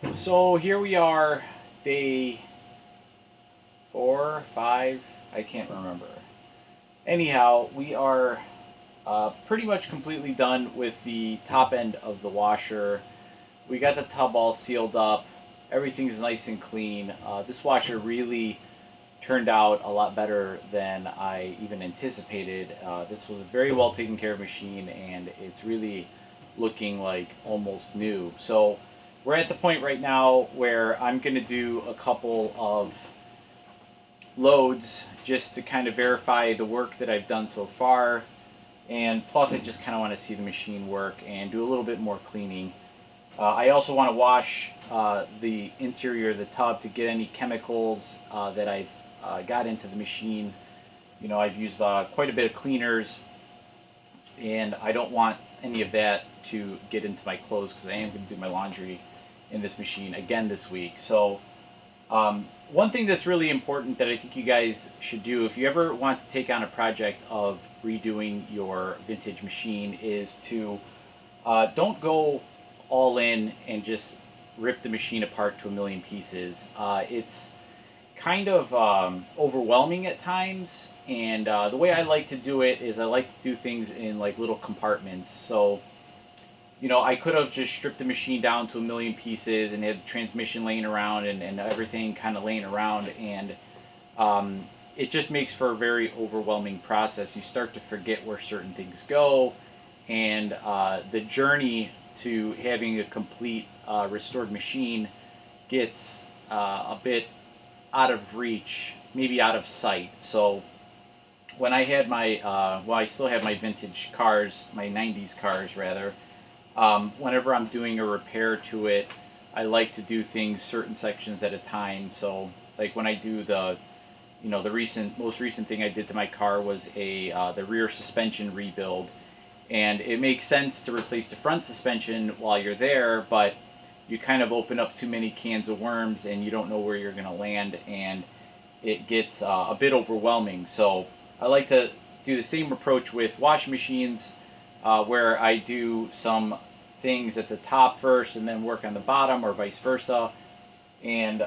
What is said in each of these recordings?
So here we are, day 4, 5, I can't remember. Anyhow, we are pretty much completely done with the top end of the washer. We got the tub all sealed up. Everything's nice and clean. This washer really turned out a lot better than I even anticipated. This was a very well taken care of machine, and it's really looking like almost new. So we're at the point right now where I'm going to do a couple of loads just to kind of verify the work that I've done so far. And plus, I just kind of want to see the machine work and do a little bit more cleaning. I also want to wash the interior of the tub to get any chemicals that I've got into the machine. You know, I've used quite a bit of cleaners, and I don't want any of that to get into my clothes because I am going to do my laundry in this machine again this week. So one thing that's really important that I think you guys should do if you ever want to take on a project of redoing your vintage machine is to don't go all in and just rip the machine apart to a million pieces. It's kind of overwhelming at times, and the way I like to do it is I like to do things in like little compartments. So you know, I could have just stripped the machine down to a million pieces and had the transmission laying around and everything kind of laying around, and it just makes for a very overwhelming process. You start to forget where certain things go, and the journey to having a complete restored machine gets a bit out of reach, maybe out of sight. So when I had my, well, I still have my vintage cars, my 90s cars rather. Whenever I'm doing a repair to it, I like to do things certain sections at a time. So, like when I do the, you know, the most recent thing I did to my car was the rear suspension rebuild, and it makes sense to replace the front suspension while you're there, but you kind of open up too many cans of worms and you don't know where you're going to land, and it gets a bit overwhelming. So, I like to do the same approach with washing machines where I do some things at the top first and then work on the bottom, or vice versa. And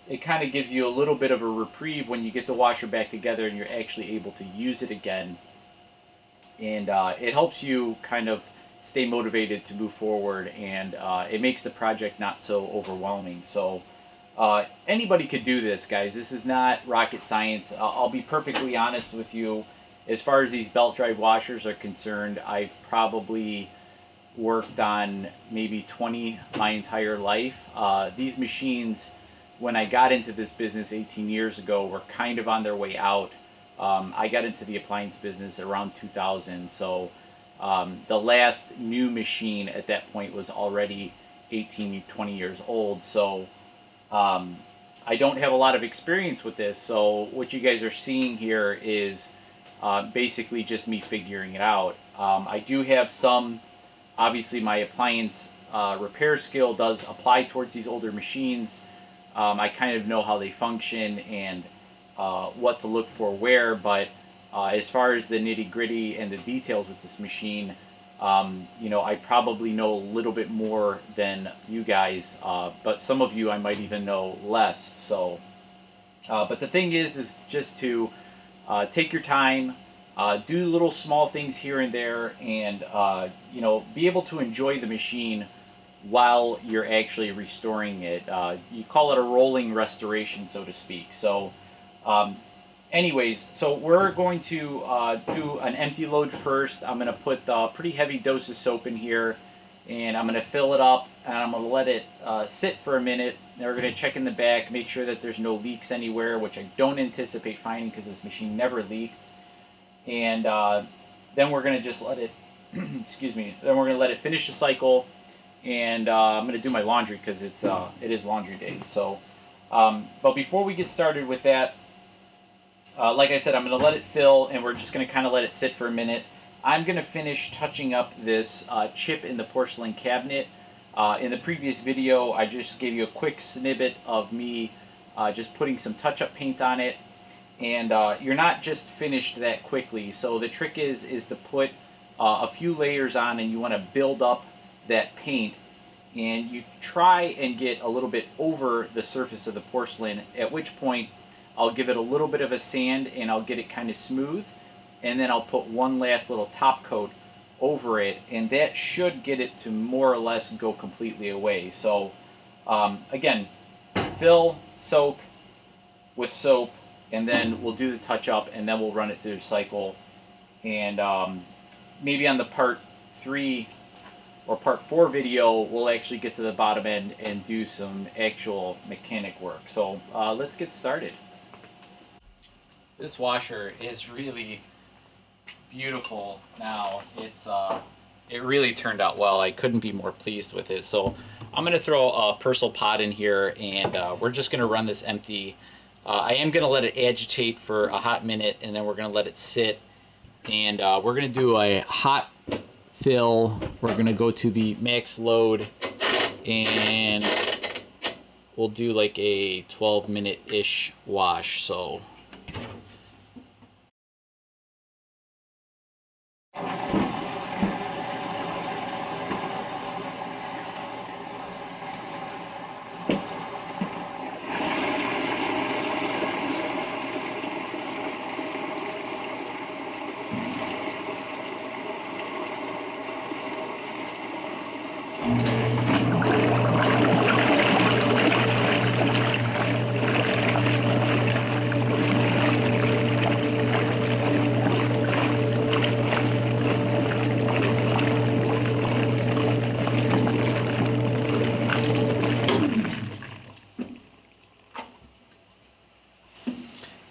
it kind of gives you a little bit of a reprieve when you get the washer back together and you're actually able to use it again. And it helps you kind of stay motivated to move forward, and it makes the project not so overwhelming. So anybody could do this, guys. This is not rocket science. I'll be perfectly honest with you. As far as these belt drive washers are concerned, I've probably worked on maybe 20 my entire life. These machines, when I got into this business 18 years ago, were kind of on their way out. I got into the appliance business around 2000, so the last new machine at that point was already 18, 20 years old. So I don't have a lot of experience with this. So what you guys are seeing here is basically just me figuring it out. I do have some, obviously my appliance repair skill does apply towards these older machines. I kind of know how they function and what to look for where, but as far as the nitty gritty and the details with this machine, you know, I probably know a little bit more than you guys, but some of you I might even know less. So, but the thing is just to take your time, do little small things here and there, and you know, be able to enjoy the machine while you're actually restoring it. You call it a rolling restoration, so to speak. So, anyways, so we're going to do an empty load first. I'm going to put a pretty heavy dose of soap in here, and I'm going to fill it up, and I'm going to let it sit for a minute. Then we're going to check in the back, make sure that there's no leaks anywhere, which I don't anticipate finding because this machine never leaked. And then we're going to just let it, excuse me, then we're going to let it finish the cycle, and I'm going to do my laundry because it is laundry day. So, but before we get started with that, like I said, I'm going to let it fill, and we're just going to kind of let it sit for a minute. I'm going to finish touching up this chip in the porcelain cabinet. In the previous video, I just gave you a quick snippet of me just putting some touch-up paint on it, and you're not just finished that quickly. So the trick is to put a few layers on, and you want to build up that paint. and you try and get a little bit over the surface of the porcelain, at which point I'll give it a little bit of a sand and I'll get it kind of smooth, and then I'll put one last little top coat over it, and that should get it to more or less go completely away. So again, fill, soak with soap, and then we'll do the touch up, and then we'll run it through the cycle. And maybe on the part 3 or part 4 video, we'll actually get to the bottom end and do some actual mechanic work. So let's get started. This washer is really beautiful now. It really turned out well. I couldn't be more pleased with it. So I'm going to throw a Persil pot in here, and we're just going to run this empty. I am going to let it agitate for a hot minute, and then we're going to let it sit. And we're going to do a hot fill. We're going to go to the max load, and we'll do like a 12-minute-ish wash. So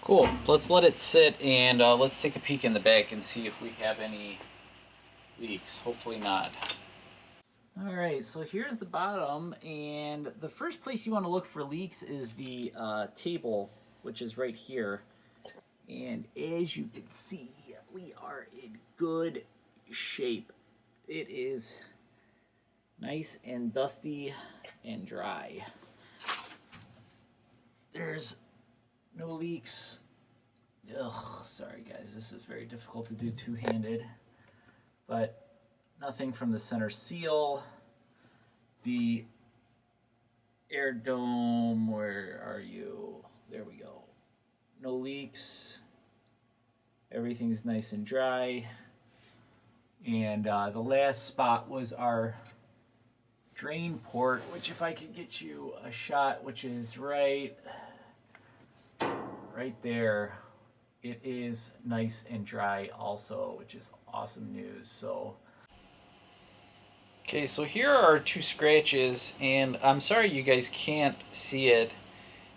cool. Let's let it sit, and let's take a peek in the back and see if we have any leaks. Hopefully not. All right, so here's the bottom, and the first place you want to look for leaks is the table, which is right here. And as you can see, we are in good shape. It is nice and dusty and dry. There's no leaks. Ugh, sorry guys, this is very difficult to do two-handed. But nothing from the center seal. The air dome, where are you? There we go. No leaks. Everything's nice and dry. And the last spot was our drain port, which if I could get you a shot, which is right there. It is nice and dry also, which is awesome news. So okay, so here are our two scratches, and I'm sorry you guys can't see it.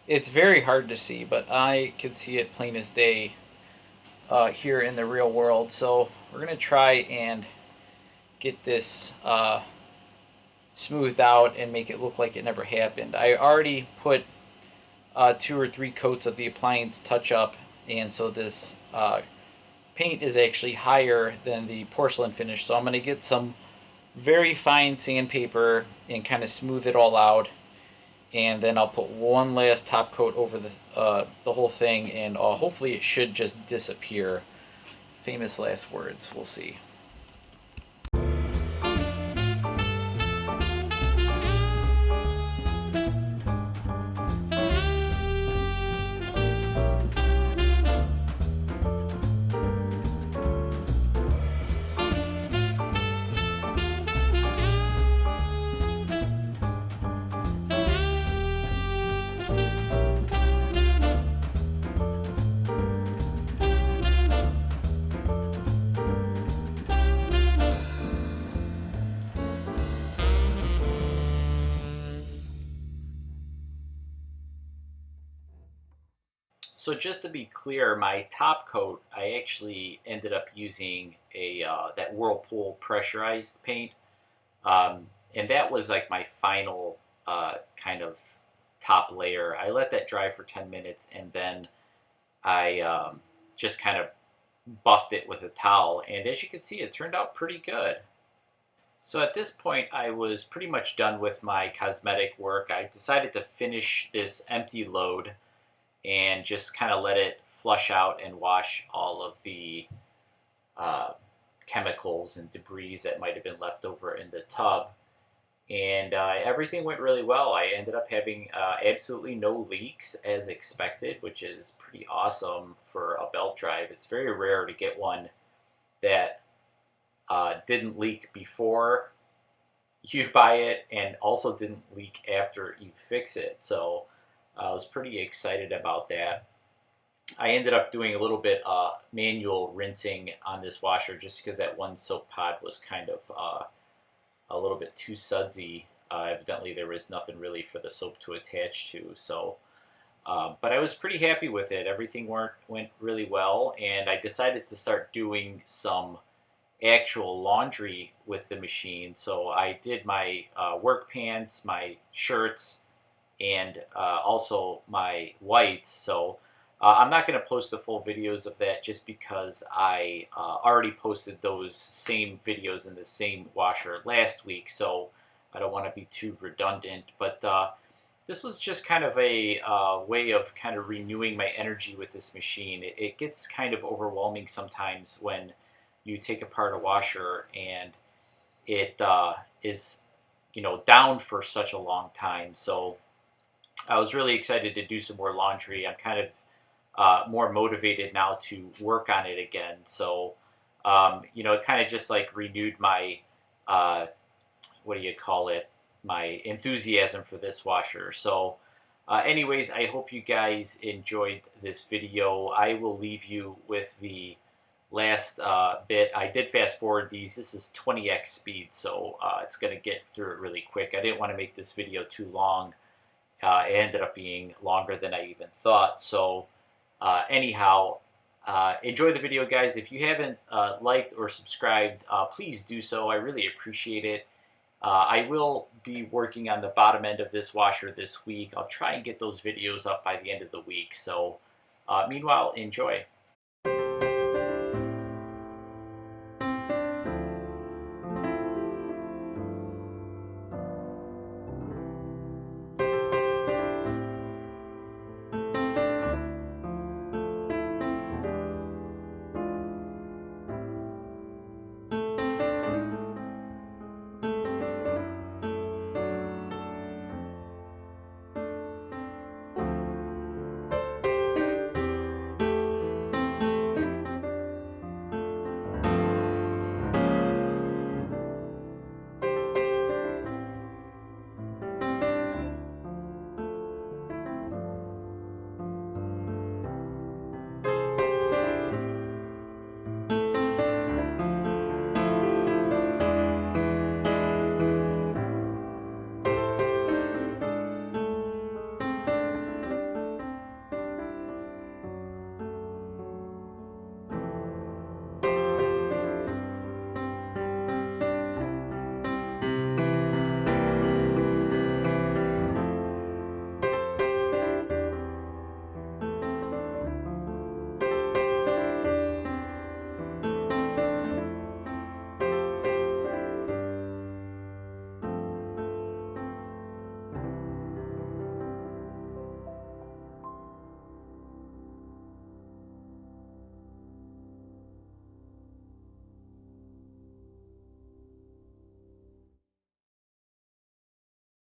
It's very hard to see, but I can see it plain as day here in the real world. So we're going to try and get this smoothed out and make it look like it never happened. I already put 2 or 3 coats of the appliance touch-up, and so this paint is actually higher than the porcelain finish. So I'm going to get some very fine sandpaper and kind of smooth it all out, and then I'll put one last top coat over the whole thing, and hopefully it should just disappear. Famous last words. We'll see. So just to be clear, my top coat, I actually ended up using that Whirlpool pressurized paint, and that was like my final kind of top layer. I let that dry for 10 minutes, and then I just kind of buffed it with a towel, and as you can see, it turned out pretty good. So at this point, I was pretty much done with my cosmetic work. I decided to finish this empty load and just kind of let it flush out and wash all of the chemicals and debris that might have been left over in the tub. and everything went really well. I ended up having absolutely no leaks as expected, which is pretty awesome for a belt drive. It's very rare to get one that didn't leak before you buy it and also didn't leak after you fix it. So I was pretty excited about that. I ended up doing a little bit manual rinsing on this washer just because that one soap pod was kind of a little bit too sudsy. Evidently, there was nothing really for the soap to attach to. So, but I was pretty happy with it. Everything went really well, and I decided to start doing some actual laundry with the machine. So I did my work pants, my shirts, and also my whites. So I'm not going to post the full videos of that just because I already posted those same videos in the same washer last week. So I don't want to be too redundant. But this was just kind of a way of kind of renewing my energy with this machine. It gets kind of overwhelming sometimes when you take apart a washer and it is, down for such a long time. So I was really excited to do some more laundry. I'm kind of more motivated now to work on it again. So, it kind of just like renewed my, what do you call it, my enthusiasm for this washer. So, anyways, I hope you guys enjoyed this video. I will leave you with the last bit. I did fast forward these. This is 20x speed, so it's going to get through it really quick. I didn't want to make this video too long. It ended up being longer than I even thought. So anyhow, enjoy the video, guys. If you haven't liked or subscribed, please do so. I really appreciate it. I will be working on the bottom end of this washer this week. I'll try and get those videos up by the end of the week. So meanwhile, enjoy.